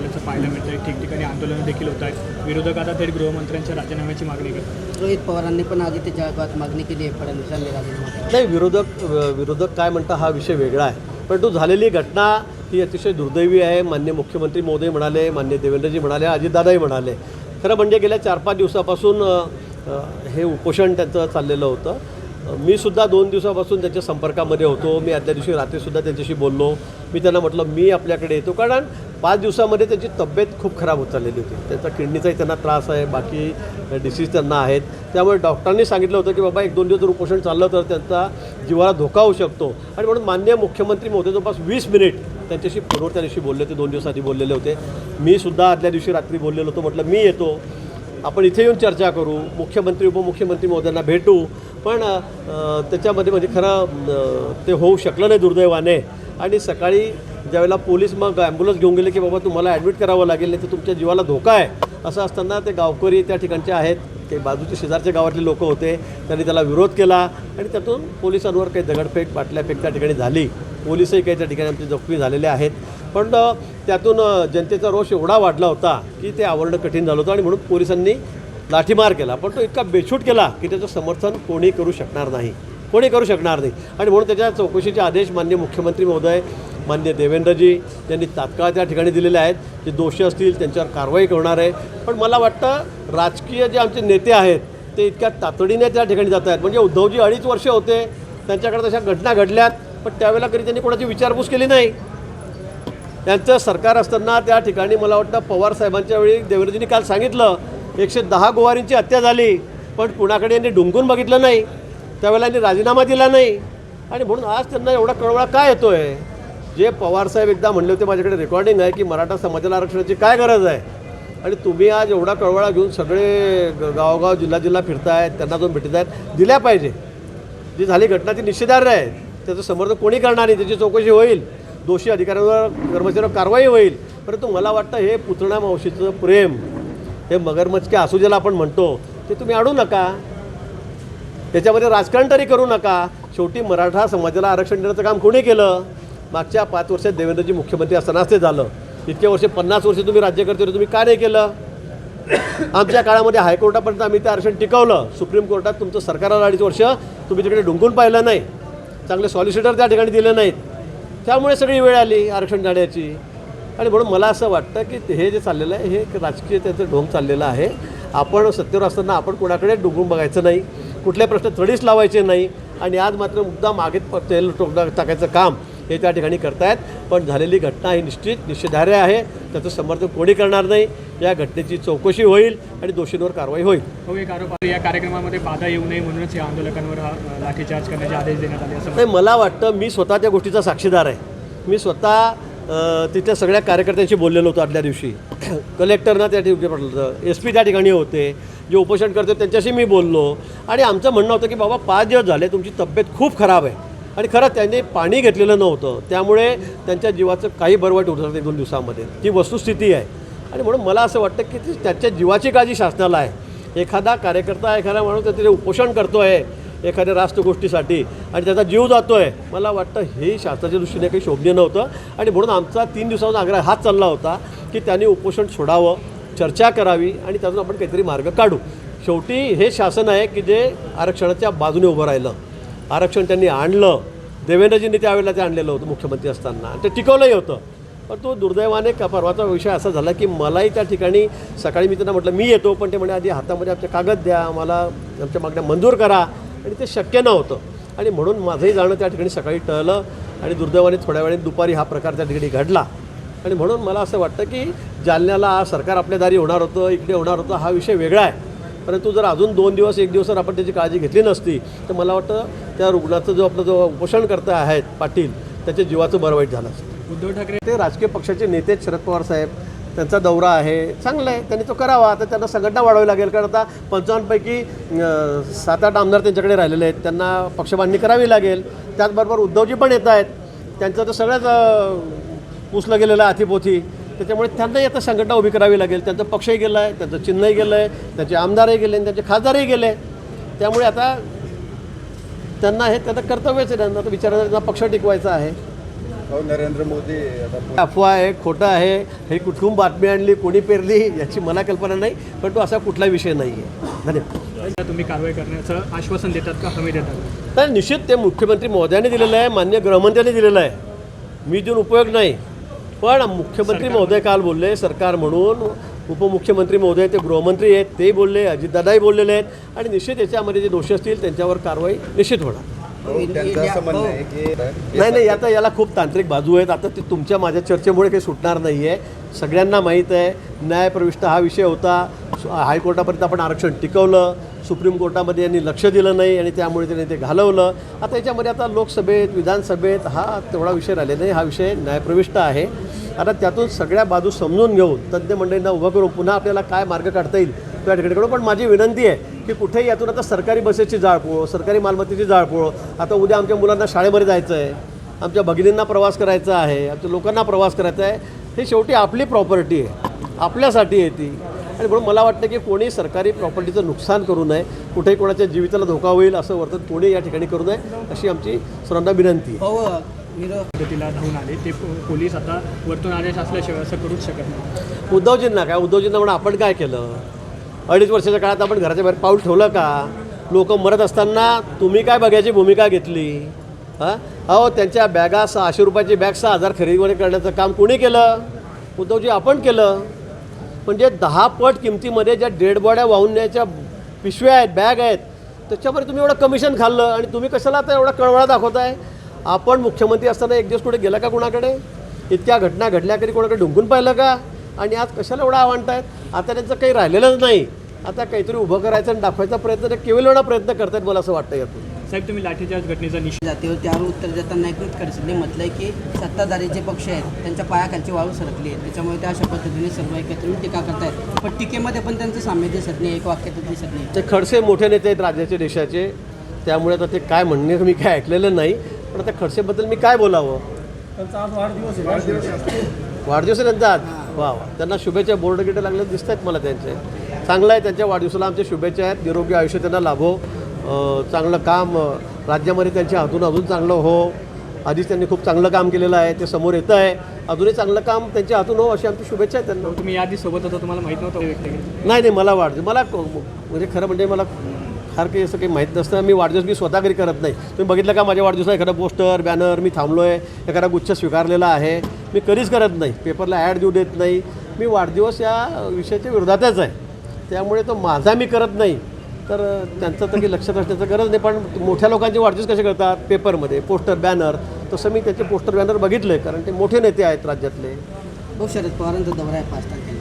असल्याचं पाहायला मिळतंय. ठिकठिकाणी आंदोलनं देखील होत आहेत. विरोधक आता थेट गृहमंत्र्यांच्या राजीनाम्याची मागणी करतात. रोहित पवारांनी पण आदित्य जळगावात मागणी केली आहे फडणवीसांनी राजीनामा. नाही, विरोधक काय म्हणतात हा विषय वेगळा आहे. परंतु झालेली घटना ही अतिशय दुर्दैवी आहे. माननीय मुख्यमंत्री महोदय म्हणाले, माननीय देवेंद्रजी म्हणाले, अजितदादाही म्हणाले. खरं म्हणजे गेल्या 4-5 दिवसापासून हे उपोषण त्यांचं चाललेलं होतं. मी सुद्धा 2 दिवसापासून त्यांच्या संपर्कामध्ये होतो. मी आदल्या दिवशी रात्रीसुद्धा त्यांच्याशी बोललो. मी त्यांना म्हटलं मी आपल्याकडे येतो, कारण 5 दिवसामध्ये त्यांची तब्येत खूप खराब होत चाललेली होती. त्यांचा किडनीचाही त्यांना त्रास आहे, बाकी डिसीज त्यांना आहेत. त्यामुळे डॉक्टरांनी सांगितलं होतं की बाबा 1-2 दिवस जर उपोषण चाललं तर त्यांचा जीवाला धोका होऊ शकतो. आणि म्हणून माननीय मुख्यमंत्री महोदय जवळपास 20 मिनिट त्यांच्याशी फोनवर त्या दिवशी बोलले होते. 2 दिवस आधी बोललेले होते. मी सुद्धा आदल्या दिवशी रात्री बोललेलो होतो. म्हटलं मी येतो, आपण इथे येऊन चर्चा करू, मुख्यमंत्री उपमुख्यमंत्री महोदयांना भेटू. पण त्याच्यामध्ये म्हणजे खरं ते होऊ शकलं नाही दुर्दैवाने. आणि सकाळी ज्यावेळेला पोलीस मग ॲम्ब्युलन्स घेऊन गेले की बाबा तुम्हाला ॲडमिट करावं लागेल, नाही तर तुमच्या जीवाला धोका आहे, असं असताना ते गावकरी त्या ठिकाणचे आहेत, ते बाजूचे शेजारच्या गावातले लोक होते, त्यांनी त्याला विरोध केला आणि त्यातून पोलिसांवर काही दगडफेक बाटल्याफेक त्या ठिकाणी झाली. पोलीसही काही त्या ठिकाणी आमचे जखमी झालेले आहेत. पण त्यातून जनतेचा रोष एवढा वाढला होता की ते आवरणं कठीण झालं होतं आणि म्हणून पोलिसांनी लाठीमार केला. पण तो इतका बेछूट केला की त्याचं समर्थन कोणी करू शकणार नाही. आणि म्हणून त्याच्या चौकशीचे आदेश माननीय मुख्यमंत्री महोदय, माननीय देवेंद्रजी यांनी तात्काळ त्या ठिकाणी दिलेले आहेत. जे दोषी असतील त्यांच्यावर कारवाई करणार आहे. पण मला वाटतं राजकीय जे आमचे नेते आहेत ते इतक्या तातडीने त्या ठिकाणी जात आहेत. म्हणजे उद्धवजी 2.5 वर्ष होते, त्यांच्याकडे तशा घटना घडल्यात, पण त्यावेळेला कधी त्यांनी कोणाची विचारपूस केली नाही. त्यांचं सरकार असताना त्या ठिकाणी मला वाटतं पवार साहेबांच्या वेळी देवेंद्रजींनी काल सांगितलं 110 गोवारींची हत्या झाली, पण कुणाकडे यांनी डुंकून बघितलं नाही, त्यावेळेला यांनी राजीनामा दिला नाही. आणि म्हणून आज त्यांना एवढा कळवळा काय येतो आहे? जे पवारसाहेब एकदा म्हणले होते, माझ्याकडे रेकॉर्डिंग आहे, की मराठा समाजाला आरक्षणाची काय गरज आहे, आणि तुम्ही आज एवढा कळवळा घेऊन सगळे गावगाव जिल्हा फिरतायत, त्यांना जाऊन भेटत आहेत. दिल्या पाहिजे. जी झाली घटना ती निषेधार्ह आहे, त्याचं समर्थन कोणी करणार नाही. त्याची चौकशी होईल, दोषी अधिकाऱ्यांवर कर्मचाऱ्यांवर कारवाई होईल. परंतु मला वाटतं हे पुतणा मावशीचं प्रेम, हे मगरमच्छ के आसू ज्याला आपण म्हणतो, ते तुम्ही आणू नका. त्याच्यामध्ये राजकारण तरी करू नका. शेवटी मराठा समाजाला आरक्षण देण्याचं काम कोणी केलं? मागच्या 5 वर्षात देवेंद्रजी मुख्यमंत्री असतानाच ते झालं. इतके वर्ष 50 वर्ष तुम्ही राज्यकर्ते होते, तुम्ही का नाही केलं? आमच्या काळामध्ये हायकोर्टापर्यंत आम्ही ते आरक्षण टिकवलं. सुप्रीम कोर्टात तुमचं सरकारला 2.5 वर्ष तुम्ही तिकडे डुंकून पाहिलं नाही. चांगले सॉलिसिटर त्या ठिकाणी दिले नाहीत. त्यामुळे सगळी वेळ आली आरक्षण देण्याची. आणि म्हणून मला असं वाटतं की हे जे चाललेलं आहे हे राजकीय त्याचं ढोंग चाललेलं आहे. आपण सत्तेवर असताना आपण कोणाकडे डुंकून बघायचं नाही, कुठले प्रश्न थडीच लावायचे नाही. आणि आज मात्र मुद्दाम मागे तेल टाकायचं काम हे त्या ठिकाणी करतायत. पण झालेली घटना ही निषेधार्ह आहे. त्याचं समर्थन कोणी करणार नाही. या घटनेची चौकशी होईल आणि दोषींवर कारवाई होईल. हो, एक आरोप आहे या कार्यक्रमामध्ये बाधा येऊ नये म्हणूनच या आंदोलकांवर लाठीचार्ज करण्याचे आदेश देण्यात आले असं नाही. मला वाटतं मी स्वतः त्या गोष्टीचा साक्षीदार आहे. मी स्वतः तिथल्या सगळ्या कार्यकर्त्यांशी बोललेलो होतो आदल्या दिवशी. कलेक्टरना त्या ठिकाणी पाठवलं, SP त्या ठिकाणी होते, जे उपोषण करते त्यांच्याशी मी बोललो. आणि आमचं म्हणणं होतं की बाबा 5 दिवस झाले तुमची तब्येत खूप खराब आहे आणि खरं त्यांनी पाणी घेतलेलं नव्हतं, त्यामुळे त्यांच्या जीवाचं काही बरवाईट उठलं 1-2 दिवसामध्ये. ती वस्तुस्थिती आहे. आणि म्हणून मला असं वाटतं की त्याच्या जीवाची काळजी शासनाला आहे. एखादा कार्यकर्ता, एखादा माणूस त्याचे उपोषण करतो आहे एखाद्या राष्ट्र गोष्टीसाठी आणि त्याचा जीव जातो आहे, मला वाटतं हे शासनाच्या दृष्टीने काही शोभनीय नव्हतं. आणि म्हणून आमचा 3 दिवसांचा आग्रह हाच चालला होता की त्यांनी उपोषण सोडावं, चर्चा करावी आणि त्यातून आपण काहीतरी मार्ग काढू. शेवटी हे शासन आहे की जे आरक्षणाच्या बाजूने उभं राहिलं. आरक्षण त्यांनी आणलं, देवेंद्रजींनी त्यावेळेला ते आणलेलं होतं मुख्यमंत्री असताना, आणि ते टिकवलंही होतं. पण तो दुर्दैवाने परवाचा विषय असा झाला की मलाही त्या ठिकाणी सकाळी मी त्यांना म्हटलं मी येतो, पण ते म्हणे आधी हातामध्ये आमचे कागद द्या, मला आमच्या मागण्या मंजूर करा, आणि ते शक्य नव्हतं. आणि म्हणून माझंही जाणं त्या ठिकाणी सकाळी टळलं आणि दुर्दैवाने थोड्या वेळाने दुपारी हा प्रकार त्या ठिकाणी घडला. आणि म्हणून मला असं वाटतं की जालन्याला सरकार आपल्या दारी होणार होतं, इकडे होणार होतं, हा विषय वेगळा आहे. परंतु जर अजून 2 दिवस 1 दिवस जर आपण त्याची काळजी घेतली नसती तर मला वाटतं त्या रुग्णाचं जो उपोषण करता आहेत पाटील, त्याच्या जीवाचं बरं वाईट झालं असतं. उद्धव ठाकरे ते राजकीय पक्षाचे नेते शरद पवार साहेब, त्यांचा दौरा आहे, चांगलं आहे, त्यांनी तो करावा. आता त्यांना संघटना वाढवावी लागेल, कारण आता 55 पैकी 7-8 आमदार त्यांच्याकडे राहिलेले आहेत, त्यांना पक्षबांधणी करावी लागेल. त्याचबरोबर उद्धवजी पण येत आहेत, त्यांचं तर सगळ्याच पुसलं गेलेलं आहे अतिपोथी. त्याच्यामुळे त्यांनाही आता संघटना उभी करावी लागेल. त्यांचा पक्षही गेला आहे, त्यांचं चिन्हही गेलं आहे, त्यांचे आमदारही गेले आणि त्यांचे खासदारही गेले. त्यामुळे आता त्यांना हे त्यांचं कर्तव्यच आहे, त्यांना आता विचारायला त्यांना पक्ष टिकवायचा आहे. नरेंद्र मोदी आता अफवा आहे, खोटं आहे, हे कुठून बातमी आणली, कोणी पेरली याची मला कल्पना नाही, पण तो असा कुठला विषय नाही आहे. धन्यवाद. तुम्ही कारवाई करण्याचं आश्वासन देतात का, हमी देतात? तर निश्चित ते मुख्यमंत्री महोदयाने दिलेलं आहे, माननीय गृहमंत्र्यांनी दिलेलं आहे, मी देऊन उपयोग नाही. पण मुख्यमंत्री महोदय काल बोलले, सरकार म्हणून उपमुख्यमंत्री महोदय ते गृहमंत्री आहेत ते बोलले, अजितदादाही बोललेले आहेत, आणि निश्चित याच्यामध्ये जे दोषी असतील त्यांच्यावर कारवाई निश्चित होणार. त्यांचं असं म्हणणं आहे की नाही आता याला खूप तांत्रिक बाजू आहेत. आता ते तुमच्या माझ्या चर्चेमुळे काही सुटणार नाही आहे. सगळ्यांना माहीत आहे न्यायप्रविष्ट हा विषय होता. हायकोर्टापर्यंत आपण आरक्षण टिकवलं, सुप्रीम कोर्टामध्ये यांनी लक्ष दिलं नाही आणि त्यामुळे त्यांनी ते घालवलं. आता याच्यामध्ये आता लोकसभेत विधानसभेत हा तेवढा विषय राहिले नाही, हा विषय न्यायप्रविष्ट आहे. आता त्यातून सगळ्या बाजू समजून घेऊन तज्ज्ञ मंडळींना उभं करून पुन्हा आपल्याला काय मार्ग काढता येईल त्या ठिकाणी करू. पण माझी विनंती आहे की कुठेही यातून आता सरकारी बसेसची जाळपोळ, सरकारी मालमत्तेची जाळपोळ, आता उद्या आमच्या मुलांना शाळेमध्ये जायचं आहे, आमच्या भगिनींना प्रवास करायचा आहे, आमच्या लोकांना प्रवास करायचा आहे, हे शेवटी आपली प्रॉपर्टी आहे, आपल्यासाठी आहे ती. आणि म्हणून मला वाटतं की कोणी सरकारी प्रॉपर्टीचं नुकसान करू नये, कुठेही कोणाच्या जीविताला धोका होईल असं वर्तन कोणी या ठिकाणी करू नये अशी आमची सर्वांना विनंती आहे. पद्धतीला धावून आले ते पोलीस आता वरतून आदेश असल्याशिवाय असं करूच शकत नाही. उद्धवजींना म्हणून आपण काय केलं? 2.5 वर्षाच्या काळात आपण घराच्या बाहेर पाऊल ठेवलं का? लोक मरत असताना तुम्ही काय बघायची भूमिका घेतली? हां अहो त्यांच्या बॅगा 600 रुपयाची बॅग 6,000 खरेदीमध्ये करण्याचं काम कोणी केलं? उद्धवजी आपण केलं. म्हणजे 10 पट किमतीमध्ये ज्या डेड बॉड्या वाहून न्यायच्या पिशव्या आहेत, बॅग आहेत, त्याच्यामध्ये तुम्ही एवढं कमिशन खाल्लं आणि तुम्ही कशाला आता एवढा कळवळा दाखवताय? आपण मुख्यमंत्री असताना एक दिवस कुठे गेला का कुणाकडे? इतक्या घटना घडल्या कधी कोणाकडे ढुंकून पाहिलं का? आणि आज कशाला एवढा आव्हानतायत? आता त्यांचं काही राहिलेलंच नाही. आता काहीतरी उभं करायचं आणि दाखवायचा प्रयत्न ते केवळ एवढा प्रयत्न करतायत मला असं वाटतं यातून. साहेब तुम्ही लाठीचार्ज घटनेचा निषेध जातीवर त्यावर उत्तर देताना एकनाथ खडसेंनी म्हटलंय की सत्ताधारी जे पक्ष आहेत त्यांच्या पायाखालची वाळू सरकली आहे, त्याच्यामुळे ते अशा पद्धतीने सर्व एकत्र येऊन टीका करतायत. पण टीकेमध्ये पण त्यांचं साम्य दिसत नाही, एक वाक्यात दिसत नाही. ते खडसे मोठे नेते आहेत राज्याचे, देशाचे, त्यामुळे आता ते काय म्हणणे मी काय ऐकलेलं नाही. पण आता खडसेबद्दल मी काय बोलावं? वाढदिवस आहे त्यांचा आज. वा, त्यांना शुभेच्छा, बोर्ड गिटे लागले दिसत आहेत मला त्यांचे. चांगलं आहे, त्यांच्या वाढदिवसाला आमच्या शुभेच्छा आहेत. निरोगी आयुष्य त्यांना लाभो, चांगलं काम राज्यामध्ये त्यांच्या हातून अजून चांगलं हो. आधीच त्यांनी खूप चांगलं काम केलेलं आहे, ते समोर येतं आहे, अजूनही चांगलं काम त्यांच्या हातून हो अशी आमची शुभेच्छा आहेत त्यांना. तुम्ही याआधी सोबत होता, तुम्हाला माहीत नव्हतं व्यक्त? नाही मला म्हणजे खरं म्हणजे मला फार काही असं काही माहीत नसतं. मी वाढदिवस मी स्वतः घरी करत नाही. तुम्ही बघितलं का माझ्या वाढदिवसाला एखादा पोस्टर बॅनर मी थांबलो आहे, एखादा गुच्छ स्वीकारलेला आहे, मी कधीच करत नाही. पेपरला ॲड देऊ देत नाही. मी वाढदिवस या विषयाच्या विरोधातच आहे, त्यामुळे तो माझा मी करत नाही. तर त्यांचं तर काही लक्षात असण्याचं गरज नाही. पण मोठ्या लोकांचे वाढदिवस कसे करतात? पेपरमध्ये पोस्टर बॅनर. तसं मी त्याचे पोस्टर बॅनर बघितले, कारण ते मोठे नेते आहेत राज्यातले. शरद पवारांचा दौरा आहे 5 तारखेला.